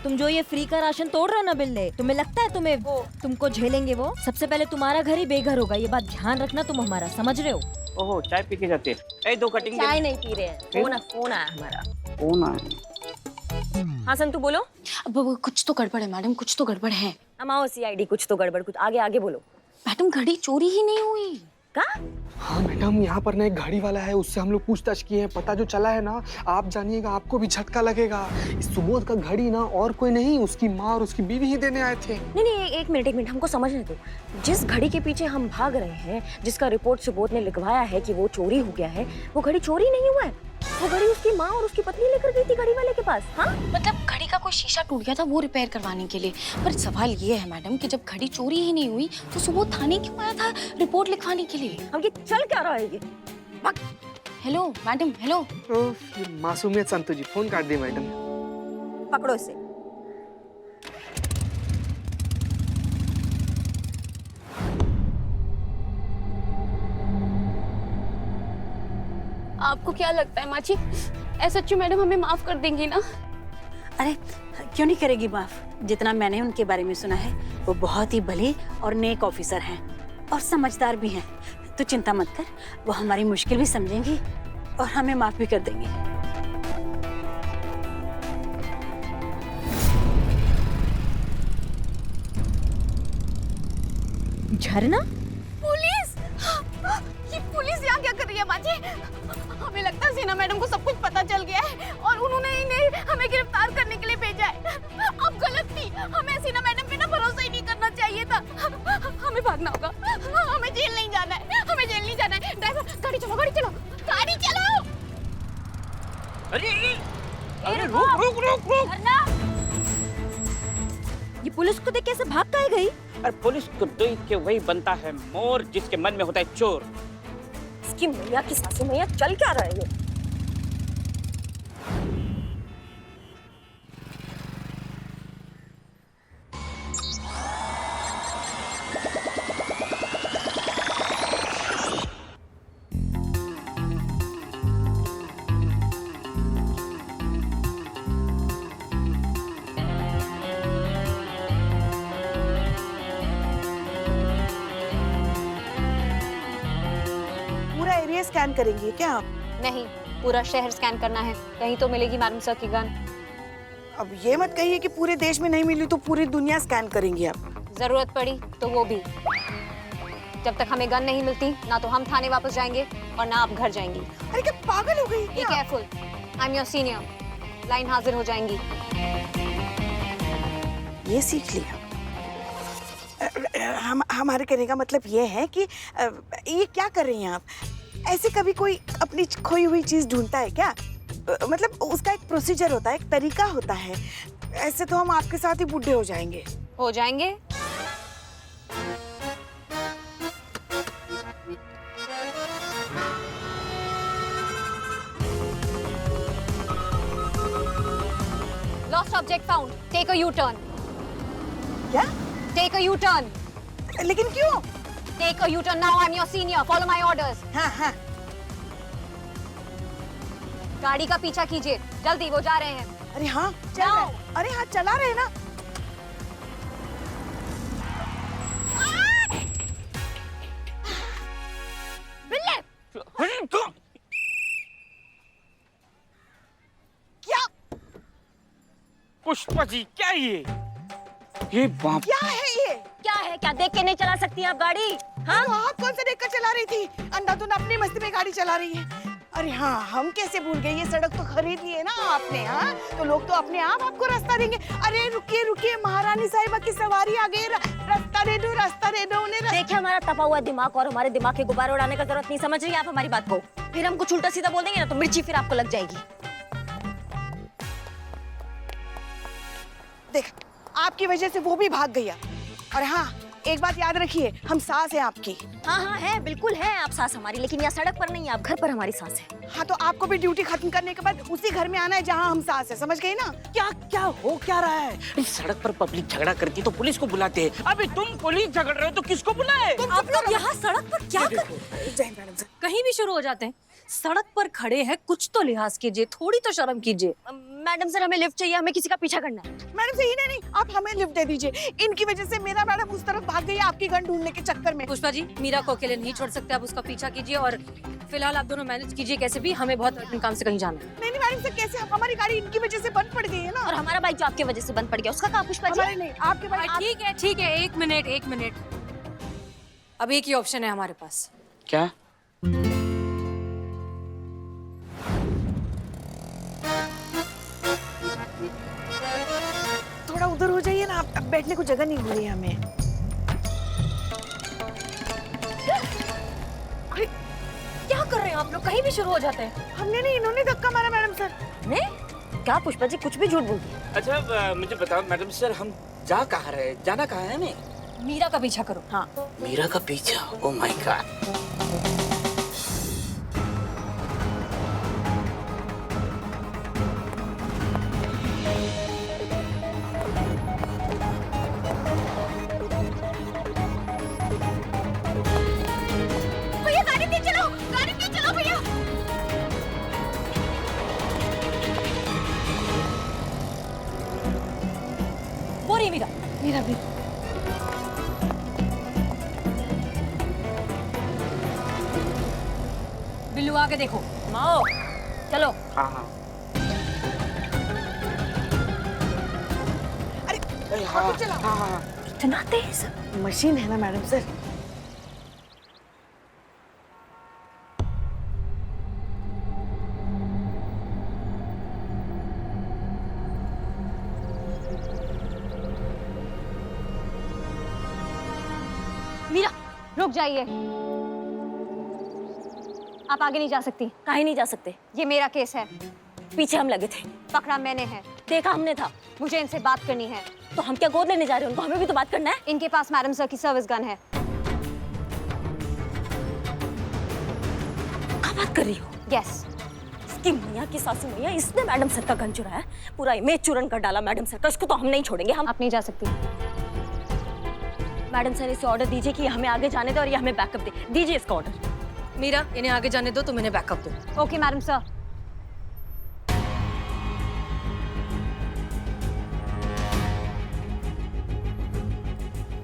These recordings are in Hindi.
तुम जो ये फ्री का राशन तोड़ रहे हो ना बिल्ले, तुम्हें लगता है तुमको झेलेंगे वो? सबसे पहले तुम्हारा घर ही बेघर होगा, ये बात ध्यान रखना तुम हमारा, समझ रहे हो? ओहो, चाय पी के जाते हैं। ए, 2 कटिंग चाय नहीं पी रहे हैं, फोन आया हमारा। कौन आया? हाँ संतु बोलो। अब कुछ तो गड़बड़ है मैडम, कुछ तो गड़बड़ है। अमाओ CID, कुछ तो गड़बड़, कुछ आगे आगे बोलो। मैडम घड़ी चोरी ही नहीं हुई। का? हाँ मैडम, यहाँ पर ना एक गाड़ी वाला है, उससे हम लोग पूछताछ किए हैं। पता जो चला है ना, आप जानिएगा, आपको भी झटका लगेगा। इस सुबोध का घड़ी ना और कोई नहीं, उसकी माँ और उसकी बीवी ही देने आए थे। नहीं, एक मिनट हमको समझने दो। जिस घड़ी के पीछे हम भाग रहे हैं, जिसका रिपोर्ट सुबोध ने लिखवाया है कि वो चोरी हो गया है, वो घड़ी चोरी नहीं हुआ है। वो घड़ी उसकी माँ और उसकी पत्नी लेकर गई थी घड़ी वाले के पास। हाँ, मतलब घड़ी का कोई शीशा टूट गया था, वो रिपेयर करवाने के लिए। पर सवाल ये है मैडम कि जब घड़ी चोरी ही नहीं हुई तो सुबोध थाने क्यों आया था रिपोर्ट लिखवाने के लिए? अब ये चल क्या रहा है ये? Hello madam, hello. ये मासूमियत संतु जी, फोन काट दी मैडम। पकड़ो इसे। आपको क्या लगता है माँ जी, SHO मैडम हमें माफ कर देंगी ना? अरे क्यों नहीं करेगी माफ? जितना मैंने उनके बारे में सुना है, वो बहुत ही भले और नेक ऑफिसर हैं और समझदार भी हैं। तो चिंता मत कर, वो हमारी मुश्किल भी समझेंगी और हमें माफ भी कर देंगी। झरना? पुलिस! ये पुलिस यहाँ क्या कर रही है माँ जी? हमें लगता है सीना मैडम को सब कुछ पता चल गया है और उन्होंने इन्हें हमें गिरफ्तार करने के लिए भेजा है। अब गलत थी, हमें सीना मैडम पे ना भरोसा ही नहीं करना चाहिए था। हमें भागना होगा, हमें जेल नहीं जाना है, हमें जेल नहीं जाना है। ड्राइवर गाड़ी चलो, गाड़ी चलो, गाड़ी चलो। अरे रुक। ये पुलिस को देख कैसे भाग के गई? अरे पुलिस को देख के वही बनता है मोर जिसके मन में होता है चोर। इसकी मैया की सासू मैया, चल क्या रहा है ये? एरिया स्कैन करेंगी क्या आप? नहीं, पूरा शहर स्कैन करना है, कहीं तो मिलेगी मैडम सर की गन। अब ये मत कहिए कि पूरे देश में नहीं मिली तो पूरी दुनिया स्कैन करेंगी आप। जरूरत पड़ी तो वो भी। जब तक हमें गन नहीं मिलती, ना तो हम थाने वापस जाएंगे और ना आप घर जाएंगी। अरे क्या पागल हो गई बी क्या? Careful, I am your senior. Line हाजिर हो जाएंगी। ये सीख लिया। हमारे कहने का मतलब ये है कि ये क्या कर रही हैं आप? ऐसे कभी कोई अपनी खोई हुई चीज ढूंढता है क्या? मतलब उसका एक प्रोसीजर होता है, एक तरीका होता है। ऐसे तो हम आपके साथ ही बूढ़े हो जाएंगे। हो जाएंगे? Lost object found. Take a U-turn. क्या? Take a U-turn. लेकिन क्यों? Take a U-turn now. I'm your senior. Follow my orders. हाँ हाँ। गाड़ी का पीछा कीजिए, जल्दी, वो जा रहे हैं। अरे हाँ चल रहे हैं। अरे हाँ चला रहे हैं ना। बिल्ले! क्या? पुष्पा जी, क्या ये बाप। क्या है ये? क्या है? क्या देख के नहीं चला सकती आप गाड़ी? हाँ आप कौन सा देखकर चला रही थी? अंधाधुंध अपनी मस्ती में गाड़ी चला रही है। अरे हाँ, हम कैसे भूल गए? ये सड़क तो खरीद ली है ना आपने। हाँ तो लोग तो अपने आप आपको रास्ता देंगे। अरे रुकिए रुकिए, महारानी साहिबा की सवारी आ गई। रास्ता दे दो, रास्ता दे दो उन्हें। देखिए हमारा तपा हुआ दिमाग और हमारे दिमाग के गुब्बारे उड़ाने का जरूरत नहीं। समझ रही हैं आप हमारी बात को? फिर हम कुछ उल्टा सीधा बोल देंगे ना तो मिर्ची फिर आपको लग जाएगी। देख, आपकी वजह से वो भी भाग गया। और हाँ, एक बात याद रखिए, हम सास हैं आपकी। हाँ हाँ है, बिल्कुल है आप सास हमारी, लेकिन यहाँ सड़क पर नहीं, आप घर पर हमारी सास है। हाँ तो आपको भी ड्यूटी खत्म करने के बाद उसी घर में आना है जहाँ हम सास है, समझ गई ना? क्या क्या हो क्या रहा है? इस सड़क पर पब्लिक झगड़ा करती तो पुलिस को बुलाते हैं। अभी तुम पुलिस झगड़ रहे हो तो किसको बुलाए? आप लोग यहाँ सड़क पर क्या कर? जय मैडम सर। कहीं भी शुरू हो जाते हैं। सड़क पर खड़े हैं, कुछ तो लिहाज कीजिए, थोड़ी तो शर्म कीजिए। मैडम सर हमें लिफ्ट चाहिए, हमें किसी का पीछा करना है। मैडम से नहीं, आप हमें लिफ्ट दे दीजिए। इनकी वजह से मेरा मैडम उस तरफ भाग गई आपकी गन ढूंढने के चक्कर में। पुष्पा जी, मीरा को अकेले नहीं छोड़ सकते, आप उसका पीछा कीजिए और फिलहाल आप दोनों मैनेज कीजिए कैसे भी, हमें बहुत अर्जेंट काम से कहीं जाना है। नहीं मैडम से कैसे, हमारी गाड़ी इनकी वजह से बंद पड़ गई है ना। और हमारा बाइक जो आपकी वजह से बंद पड़ गया, उसका कहाँ पुष्पा जी? हमारे नहीं, आपके भाई। ठीक है, एक मिनट। अब एक ही ऑप्शन है हमारे पास। क्या? थोड़ा उधर हो जाइए ना, अब बैठने को जगह नहीं हो रही है हमें। अरे क्या कर रहे हैं आप लोग, कहीं भी शुरू हो जाते हैं। हमने नहीं, इन्होंने धक्का मारा मैडम सर ने? क्या पुष्पा जी कुछ भी झूठ बोलती है। अच्छा मुझे बताओ मैडम सर, हम जा कहाँ रहे, जाना कहाँ है हमें? मीरा का पीछा करो। हाँ मीरा का पीछा? Oh my God. भैया गाड़ी तेज चलाओ भैया। वो रही मीरा। मेरा भी। बिल्लू आगे देखो। माओ चलो। हाँ हाँ। अरे हाँ ऑटो चलाओ। हाँ हाँ। इतना तेज। मशीन है ना मैडम सर। मीरा रुक जाइए, आप आगे नहीं जा सकती। काहे नहीं जा सकते? ये मेरा केस है, पीछे हम लगे थे, पकड़ा मैंने है, देखा हमने था। मुझे इनसे बात करनी है। तो हम क्या गोद लेने जा रहे हैं उनको? हमें भी तो बात करना है। इनके पास मैडम सर की सर्विस गन है। क्या बात कर रही हो? यस। इसकी मियाँ की सासू मैया, इसने मैडम सर का गन चुराया, पूरा इमेज चूरन कर डाला मैडम सर का। इसको तो हम नहीं छोड़ेंगे। हम आप नहीं जा सकती। मैडम सर इसे ऑर्डर दीजिए कि हमें आगे जाने दो और ये हमें बैकअप दे दीजिए। इसका ऑर्डर। मीरा इन्हें आगे जाने दो, तुम इन्हें बैकअप दो। Okay madam sir.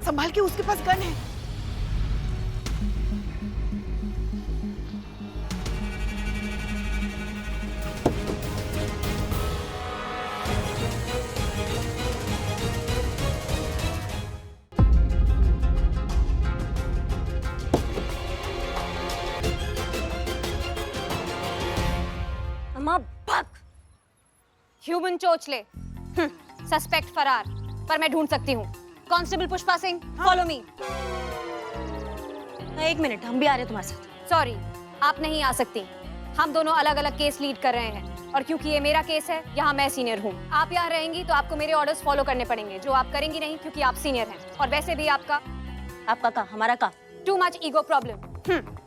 संभाल के, उसके पास गन है। अम्मा भाग। ह्यूमन चोचले, सस्पेक्ट फरार, पर मैं ढूंढ सकती हूँ। Constable Pushpa Singh, follow me. एक मिनट, हम भी आ रहे हैं तुम्हारे साथ। सॉरी, आप नहीं आ सकती। हम दोनों अलग अलग केस लीड कर रहे हैं और क्योंकि ये मेरा केस है, यहाँ मैं सीनियर हूँ। आप यहाँ रहेंगी तो आपको मेरे ऑर्डर्स फॉलो करने पड़ेंगे, जो आप करेंगी नहीं क्योंकि आप सीनियर हैं। और वैसे भी आपका का हमारा का too much ego problem,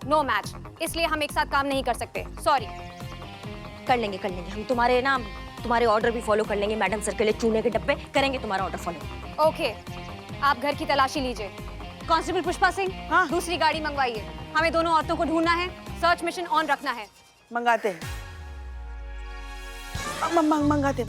no match, इसलिए हम एक साथ काम नहीं कर सकते। सॉरी। कर लेंगे हम तुम्हारे ऑर्डर भी फॉलो कर लेंगे। मैडम सर के लिए चूने के डब्बे करेंगे, तुम्हारा ऑर्डर फॉलो। ओके, आप घर की तलाशी लीजिए। कांस्टेबल पुष्पा सिंह, हाँ। दूसरी गाड़ी मंगवाइए। हमें दोनों औरतों को ढूंढना है, सर्च मिशन ऑन रखना है। मंगाते हैं। मंगाते।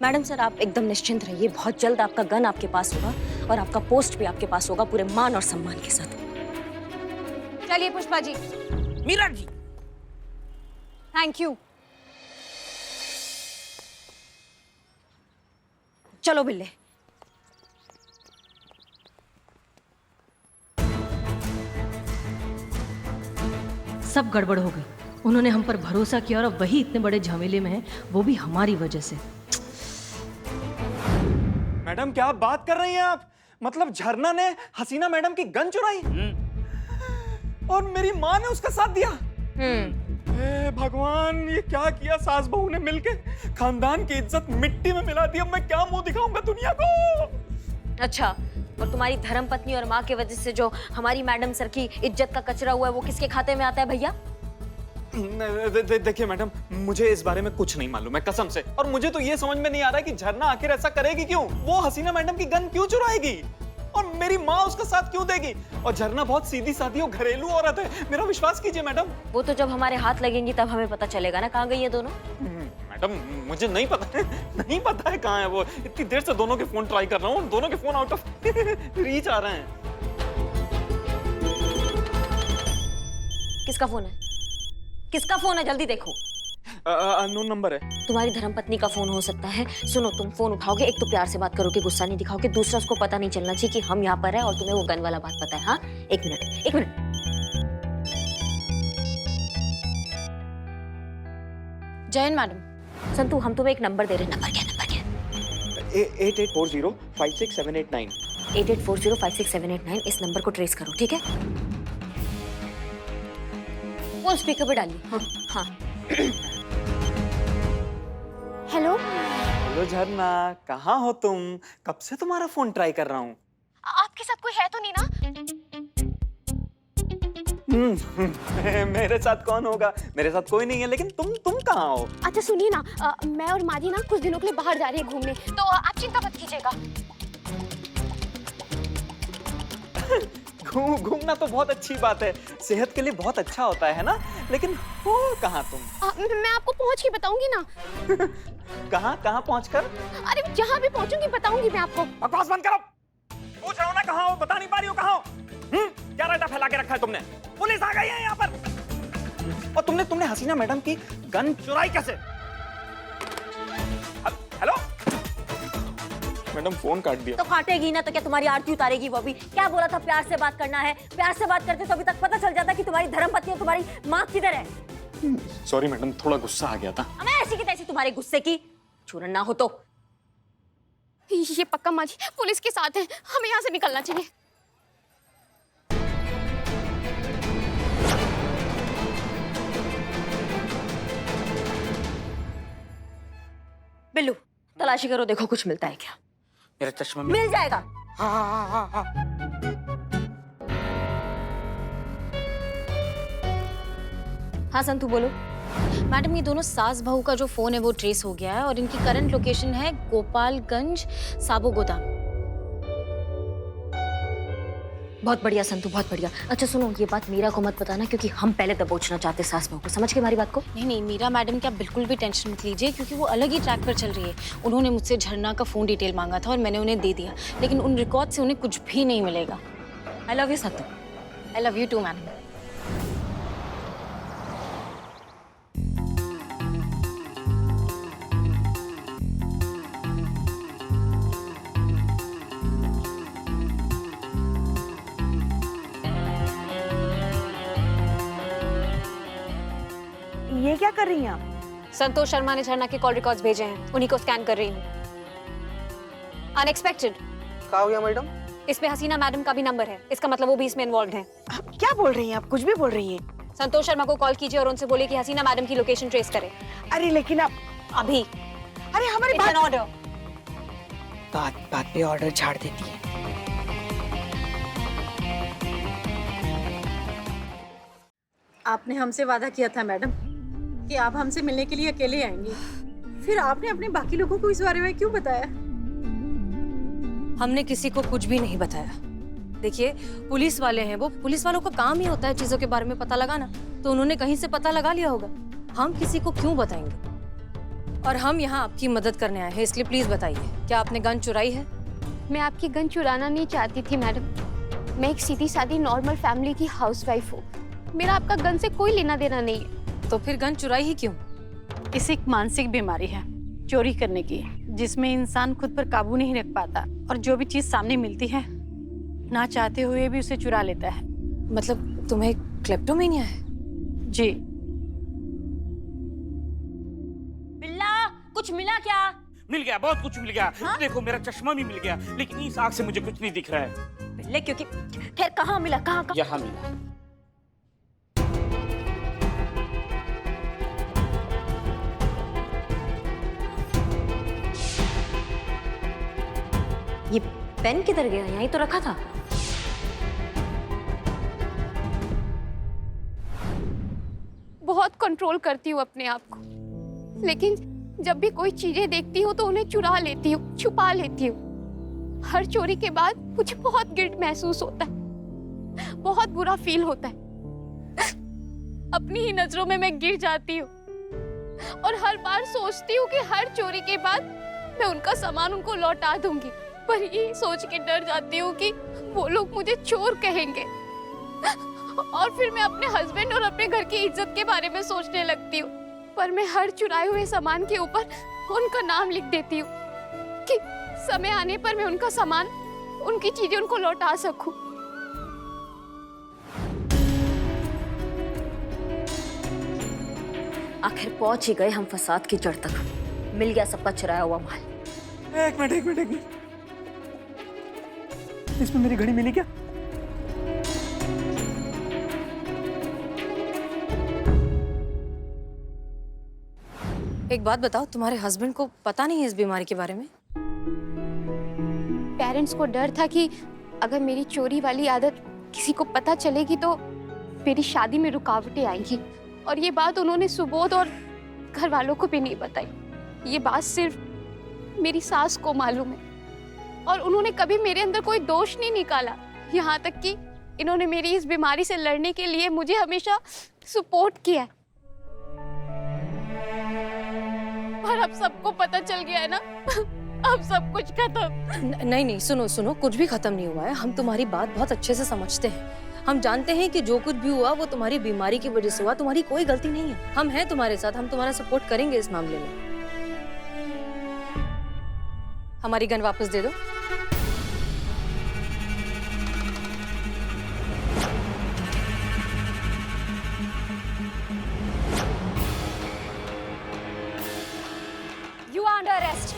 मैडम सर आप एकदम निश्चिंत रहिए, बहुत जल्द आपका गन आपके पास होगा और आपका पोस्ट भी आपके पास होगा, पूरे मान और सम्मान के साथ। चलिए पुष्पा जी। मीरा जी। Thank you. चलो बिल्ले। सब गड़बड़ हो गई। उन्होंने हम पर भरोसा किया और अब वही इतने बड़े झमेले में है, वो भी हमारी वजह से। मैडम क्या बात कर रही हैं आप? मतलब झरना ने हसीना मैडम की गन चुराई और मेरी माँ ने उसका साथ दिया। हे भगवान, ये क्या किया सास बहू ने मिलके? खानदान की इज्जत मिट्टी में मिला दी। अब मैं क्या मुंह दिखाऊंगा दुनिया को? अच्छा, और तुम्हारी धर्मपत्नी और माँ के वजह से जो हमारी मैडम सर की इज्जत का कचरा हुआ है, वो किसके खाते में आता है भैया? देखिए मैडम, मुझे इस बारे में कुछ नहीं मालूम है कसम से। और मुझे तो ये समझ में नहीं आ रहा है कि झरना आखिर ऐसा करेगी क्यों? वो हसीना मैडम की गन क्यों चुराएगी? और मेरी माँ उसका साथ क्यों देगी? और झरना बहुत सीधी सादी और घरेलू औरत है, मेरा विश्वास कीजिए मैडम। वो तो जब हमारे हाथ लगेंगी तब हमें पता चलेगा ना कहाँ गई है दोनों। मैडम मुझे नहीं पता है, नहीं पता है कहाँ है वो। इतनी देर से दोनों के फोन ट्राई कर रहा हूँ, दोनों के फोन आउट ऑफ रीच आ रहे हैं। किसका फोन है? किसका फोन है? जल्दी देखो। अननोन नंबर है। तुम्हारी धर्मपत्नी का फोन हो सकता है। सुनो, तुम फोन उठाओगे, एक तो प्यार से बात करोगे, गुस्सा नहीं दिखाओगे, दूसरा उसको पता नहीं चलना चाहिए कि हम यहाँ पर हैं और तुम्हें वो गन वाला बात पता है। हाँ, एक मिनट। जयन मैडम, संतु, हम तुम्हें एक नंबर दे रहे हैं। नंबर क्या? 8840567889। 8840567889। इस नंबर को ट्रेस करो, ठीक है? वो स्पीकर पे डालिए। हाँ। हेलो, हेलो झरना, कहाँ हो तुम? कब से तुम्हारा फोन ट्राई कर रहा हूँ। आपके साथ कोई है तो नहीं ना? मेरे साथ कौन होगा? मेरे साथ कोई नहीं है, लेकिन तुम कहाँ हो? अच्छा सुनिए ना, मैं और माजी ना कुछ दिनों के लिए बाहर जा रही है घूमने, तो आप चिंता मत कीजिएगा। घूमना तो बहुत अच्छी बात है, सेहत के लिए बहुत अच्छा होता है ना, लेकिन हो कहाँ तुम? मैं आपको पहुंच के बताऊंगी ना। कहाँ पहुँचकर? अरे जहाँ भी पहुंचूंगी बताऊंगी मैं आपको। बकवास बंद करो। पूछ रहा हूँ ना कहाँ हो, बता नहीं पा रही हो कहाँ हो? क्या रायता फैला के रखा है तुमने? पुलिस आ गई है यहाँ पर। और तुमने हसीना मैडम की गन चुराई कैसे? हेलो मैडम, फोन काट दिया। तो काटेगी ना तो क्या तुम्हारी आरती उतारेगी वो भी? क्या बोला था प्यार से बात करना है? प्यार से बात करते तो अभी तक पता चल जाता कि तुम्हारी धर्मपत्नी और तुम्हारी माँ किधर है। सॉरी मैडम, थोड़ा गुस्सा आ गया था। मैं ऐसी की तैसी तुम्हारे गुस्से की चूरन ना हो तो। ये पक्का माजी पुलिस के साथ है, हमें यहाँ से निकलना चाहिए। बिल्लू, तलाशी करो, देखो कुछ मिलता है क्या। मेरा चश्मा मिल जाएगा। हाँ। हाँ संतु, बोलो। मैडम ये दोनों सास बहू का जो फोन है वो ट्रेस हो गया है और इनकी करंट लोकेशन है गोपालगंज साबो गोदाम। बहुत बढ़िया संतु, बहुत बढ़िया। अच्छा सुनो, ये बात मीरा को मत बताना क्योंकि हम पहले दबोचना चाहते सास बहू को। समझ के हमारी बात को? नहीं, मीरा मैडम क्या बिल्कुल भी टेंशन मत लीजिए क्योंकि वो अलग ही ट्रैक पर चल रही है। उन्होंने मुझसे झरना का फोन डिटेल मांगा था और मैंने उन्हें दे दिया, लेकिन उन रिकॉर्ड से उन्हें कुछ भी नहीं मिलेगा। आई love you Santu. I love you too madam. ये क्या कर रही हैं आप? संतोष शर्मा ने झरना के कॉल रिकॉर्ड्स भेजे हैं, उन्हीं को स्कैन कर रही हूँ। अनएक्सपेक्टेड। क्या हो गया मैडम? इसमें हसीना मैडम का भी नंबर है, इसका मतलब वो भी इसमें इन्वॉल्व हैं। क्या बोल रही हैं आप? कुछ भी बोल रही हैं। संतोष शर्मा को कॉल कीजिए और उनसे बोलिए कि हसीना मैडम की लोकेशन ट्रेस करें अरे लेकिन आप अभी। अरे हमारी इट्स एन बात ऑर्डर। बात पे ऑर्डर झाड़ देती है। आपने हमसे वादा किया था मैडम कि आप हमसे मिलने के लिए अकेले आएंगी, फिर आपने अपने बाकी लोगों को इस बारे में क्यों बताया? हमने किसी को कुछ भी नहीं बताया। देखिए, पुलिस वाले हैं वो, पुलिस वालों का काम ही होता है चीजों के बारे में पता लगाना, तो उन्होंने कहीं से पता लगा लिया होगा। हम किसी को क्यों बताएंगे? और हम यहाँ आपकी मदद करने आए हैं, इसलिए प्लीज बताइए, क्या आपने गन चुराई है? मैं आपकी गन चुराना नहीं चाहती थी मैडम। मैं एक सीधी सादी नॉर्मल फैमिली की हाउसवाइफ हूँ। मेरा आपका गन से कोई लेना देना नहीं है। तो फिर गन चुराई ही क्यों? इसे एक मानसिक बीमारी है चोरी करने की, जिसमें इंसान खुद पर काबू नहीं रख पाता और जो भी चीज सामने मिलती है ना चाहते हुए भी उसे चुरा लेता है। मतलब तुम्हें क्लेप्टोमेनिया है? जी। बिल्ला, कुछ मिला क्या? मिल गया, बहुत कुछ मिल गया। देखो मेरा चश्मा भी मिल गया, लेकिन इस आग से मुझे कुछ नहीं दिख रहा है। बिल्ले, क्योंकि खैर कहाँ मिला? कहाँ? यहाँ मिला। ये पेन किधर गया? यहीं तो रखा था। बहुत कंट्रोल करती हूँ अपने आप को, लेकिन जब भी कोई चीजें देखती हूँ तो उन्हें चुरा लेती हूँ, छुपा लेती हूँ। हर चोरी के बाद मुझे बहुत गिल्ट महसूस होता है, बहुत बुरा फील होता है। अपनी ही नजरों में मैं गिर जाती हूँ और हर बार सोचती हूँ कि हर चोरी के बाद मैं उनका सामान उनको लौटा दूंगी, पर ये सोच के डर जाती हूँ कि वो लोग मुझे चोर कहेंगे और फिर मैं अपने हस्बैंड और अपने घर की इज्जत के बारे में सोचने लगती हूँ। पर मैं हर चुराए हुए सामान के ऊपर उनका नाम लिख देती हूँ कि समय आने पर मैं उनका सामान, उनकी चीजें उनको लौटा सकूं। आखिर पहुंच ही गए हम फसाद की जड़ तक। मिल गया सबका चुराया हुआ माल। एक मिनट। इसमें मेरी घड़ी मिली क्या? एक बात बताओ, तुम्हारे हस्बैंड को पता नहीं है इस बीमारी के बारे में? पेरेंट्स को डर था कि अगर मेरी चोरी वाली आदत किसी को पता चलेगी तो मेरी शादी में रुकावटें आएंगी, और ये बात उन्होंने सुबोध और घर वालों को भी नहीं बताई। ये बात सिर्फ मेरी सास को मालूम है और उन्होंने कभी मेरे अंदर कोई दोष नहीं निकाला। यहाँ तक कि इन्होंने मेरी इस बीमारी से लड़ने के लिए मुझे हमेशा सपोर्ट किया है। पर अब सबको पता चल गया है ना, अब सब कुछ खत्म। नहीं, सुनो, कुछ भी खत्म नहीं हुआ है। हम तुम्हारी बात बहुत अच्छे से समझते हैं। हम जानते हैं कि जो कुछ भी हुआ वो तुम्हारी बीमारी की वजह से हुआ, तुम्हारी कोई गलती नहीं है। हम हैं तुम्हारे साथ, हम तुम्हारा सपोर्ट करेंगे इस मामले में। हमारी गन वापस दे दो। You are under arrest.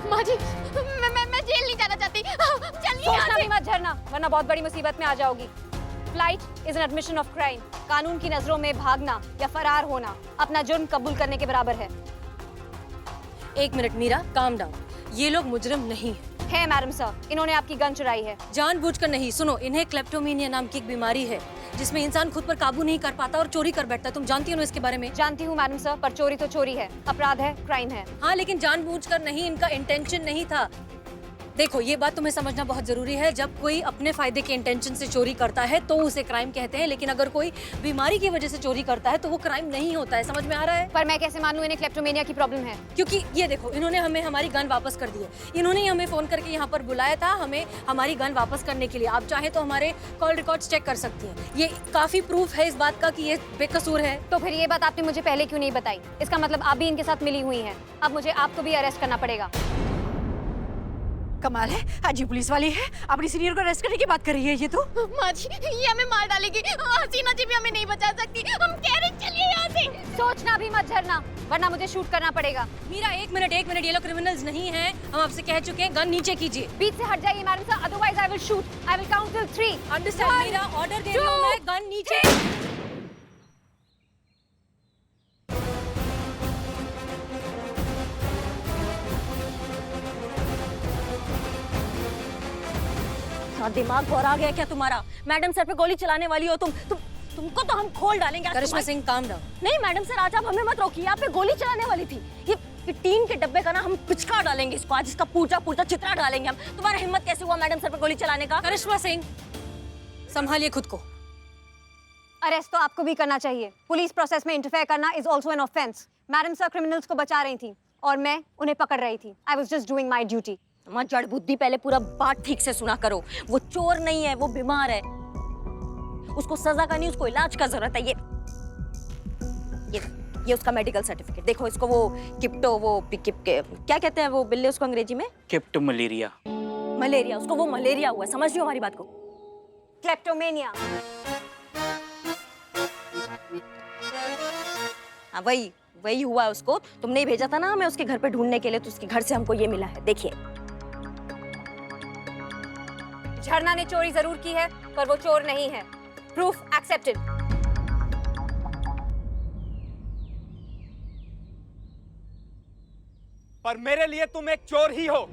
माँ जी, मैं जेल नहीं जाना चाहती। चलिए यहाँ सोचना से। भी मत झरना, वरना बहुत बड़ी मुसीबत में आ जाओगी। Flight is an admission of crime. कानून की नजरों में भागना या फरार होना अपना जुर्म कबूल करने के बराबर है। एक मिनट मीरा, काम डाउन। ये लोग मुजरिम नहीं है। मैडम सर, इन्होंने आपकी गन चुराई है। जानबूझकर नहीं। सुनो, इन्हें क्लेप्टोमेनिया नाम की एक बीमारी है जिसमें इंसान खुद पर काबू नहीं कर पाता और चोरी कर बैठता है। तुम जानती हो ना इसके बारे में? जानती हूँ मैडम सर, पर चोरी तो चोरी है, अपराध है, क्राइम है। हाँ, लेकिन जानबूझकर नहीं, इनका इंटेंशन नहीं था। देखो, ये बात तुम्हें समझना बहुत जरूरी है। जब कोई अपने फायदे के इंटेंशन से चोरी करता है तो उसे क्राइम कहते हैं, लेकिन अगर कोई बीमारी की वजह से चोरी करता है तो वो क्राइम नहीं होता है। समझ में आ रहा है? पर मैं कैसे मानूं इन्हें क्लेप्टोमेनिया की प्रॉब्लम है? क्योंकि ये देखो, इन्होंने हमें हमारी गन वापस कर दी है। इन्होंने ही हमें फोन करके यहाँ पर बुलाया था हमें हमारी गन वापस करने के लिए। आप चाहे तो हमारे कॉल रिकॉर्ड्स चेक कर सकती हैं। ये काफी प्रूफ है इस बात का कि ये बेकसूर है। तो फिर ये बात आपने मुझे पहले क्यों नहीं बताई? इसका मतलब आप भी इनके साथ मिली हुई हैं। अब मुझे आपको भी अरेस्ट करना पड़ेगा। कमाल है, आज ये पुलिस वाली है अपनी सीनियर को अरेस्ट करने की बात कर रही है। ये तो माँ जी, ये हमें मार डालेगी। हसीना जी भी हमें नहीं बचा सकती। हम कह रहे चलिए यहाँ से। सोचना भी मत झरना, वरना मुझे शूट करना पड़ेगा। मीरा, एक मिनट, ये लोग क्रिमिनल्स नहीं हैं। हम आपसे कह चुके हैं, गन नीचे कीजिए। बीच से हट जाइए madam sir, otherwise I will shoot. I will count till 3। Understand Meera? Order दे रही हूं मैं, गन नीचे। हाँ, दिमाग भौरा गया क्या तुम्हारा? मैडम सर पे गोली चलाने वाली हो तुमको तो हम खोल डालेंगे आज। करिश्मा सिंह, काम डाउन। नहीं मैडम सर, आज आप हमें मत रोकिए। आप पे गोली चलाने वाली थी। ये टीन के डब्बे का ना हम पिचका डालेंगे इसको आज। इसका पूजा चित्रा डालेंगे हम। तुम्हारा हिम्मत कैसे हुआ मैडम सर पे गोली चलाने का? करिश्मा सिंह, संभालिए खुद को। अरेस्ट तो आपको भी करना चाहिए। पुलिस प्रोसेस में इंटरफेयर करना is also an offence. Madam sir criminals को बचा रही थी और मैं उन्हें पकड़ रही थी। I was just doing my duty. तुम्हारी जड़ बुद्धि, पहले पूरा बात ठीक से सुना करो। वो चोर नहीं है, वो बीमार है। उसको सजा का नहीं, उसको इलाज का जरूरत है। ये उसका मेडिकल सर्टिफिकेट देखो। इसको वो क्या कहते हैं वो बिल्ले उसको अंग्रेजी में? किप्टो मलेरिया। मलेरिया, उसको वो मलेरिया हुआ है। समझ रही हो हमारी बात को? क्लेप्टोमेनिया। हाँ, वही हुआ है उसको। तुमने ही भेजा था ना हमें उसके घर पे ढूंढने के लिए, तो उसके घर से हमको ये मिला है। देखिए, झरना ने चोरी जरूर की है, पर वो चोर नहीं है। Proof accepted. पर मेरे लिए तुम एक चोर ही हो।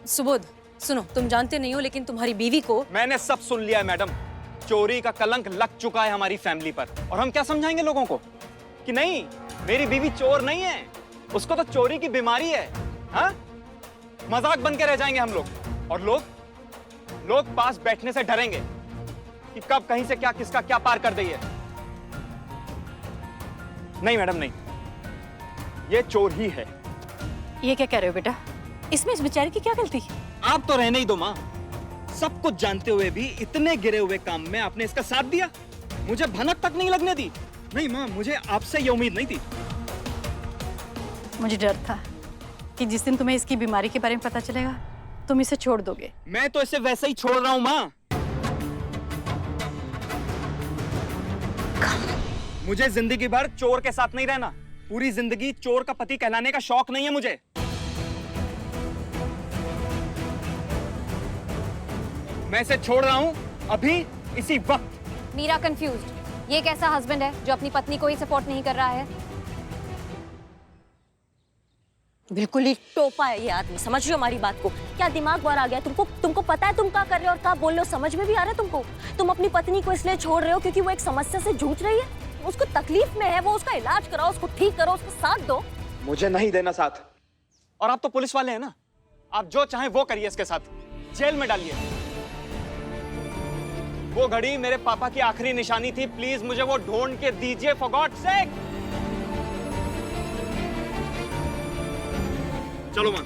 सुबोध, सुनो, तुम जानते नहीं हो लेकिन तुम्हारी बीवी को। मैंने सब सुन लिया है मैडम। चोरी का कलंक लग चुका है हमारी फैमिली पर, और हम क्या समझाएंगे लोगों को कि नहीं मेरी बीवी चोर नहीं है, उसको तो चोरी की बीमारी है। हाँ, मजाक बन के रह जाएंगे हम लोग, और लोग पास बैठने से डरेंगे कि कब कहीं से क्या किसका क्या पार कर दे। नहीं मैडम नहीं, ये चोर ही है। ये क्या कह रहे हो बेटा? इसमें इस बेचारे की क्या गलती? आप तो रहने ही दो माँ। सब कुछ जानते हुए भी इतने गिरे हुए काम में आपने इसका साथ दिया, मुझे भनक तक नहीं लगने दी। नहीं माँ, मुझे आपसे ये उम्मीद नहीं थी। मुझे डर था कि जिस दिन तुम्हें इसकी बीमारी के बारे में पता चलेगा तुम इसे छोड़ दोगे। मैं तो इसे वैसे ही छोड़ रहा हूँ माँ। मुझे जिंदगी भर चोर के साथ नहीं रहना। पूरी जिंदगी चोर का पति कहलाने का शौक नहीं है मुझे। मैं इसे छोड़ रहा हूं अभी, इसी वक्त। मीरा कंफ्यूज्ड। ये कैसा हस्बैंड है जो अपनी पत्नी को ही सपोर्ट नहीं कर रहा है? बिल्कुल ही टोपा है ये आदमी, समझ रहे हो हमारी बात को? क्या दिमाग बाहर आ गया तुमको पता है तुम क्या कर रहे हो और क्या बोल रहे हो? समझ में भी आ रहा है तुमको? तुम अपनी पत्नी को इसलिए छोड़ रहे हो क्योंकि वो एक समस्या से जूझ रही है, उसको तकलीफ में है, वो उसका इलाज कराओ, उसको ठीक करो, उसको साथ दो। मुझे नहीं देना साथ। और आप तो पुलिस वाले हैं ना, आप जो चाहें वो करिए इसके साथ, जेल में डालिए। वो घड़ी मेरे पापा की आखिरी निशानी थी, प्लीज मुझे वो ढूंढ के दीजिए, फॉर गॉड्स सेक। चलो मां।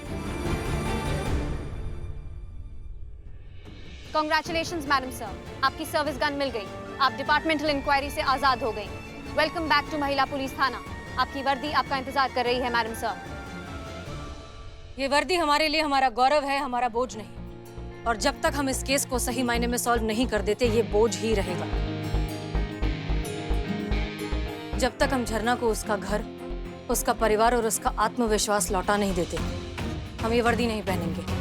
कांग्रेचुलेशंस मैडम सर, आपकी सर्विस गन मिल गई। आप डिपार्टमेंटल इंक्वायरी से आजाद हो गई। वेलकम बैक टू महिला पुलिस थाना। आपकी वर्दी आपका इंतजार कर रही है मैडम सर। ये वर्दी हमारे लिए हमारा गौरव है, हमारा बोझ नहीं। और जब तक हम इस केस को सही मायने में सॉल्व नहीं कर देते, ये बोझ ही रहेगा। जब तक हम झरना को उसका घर, उसका परिवार और उसका आत्मविश्वास लौटा नहीं देते, हम ये वर्दी नहीं पहनेंगे।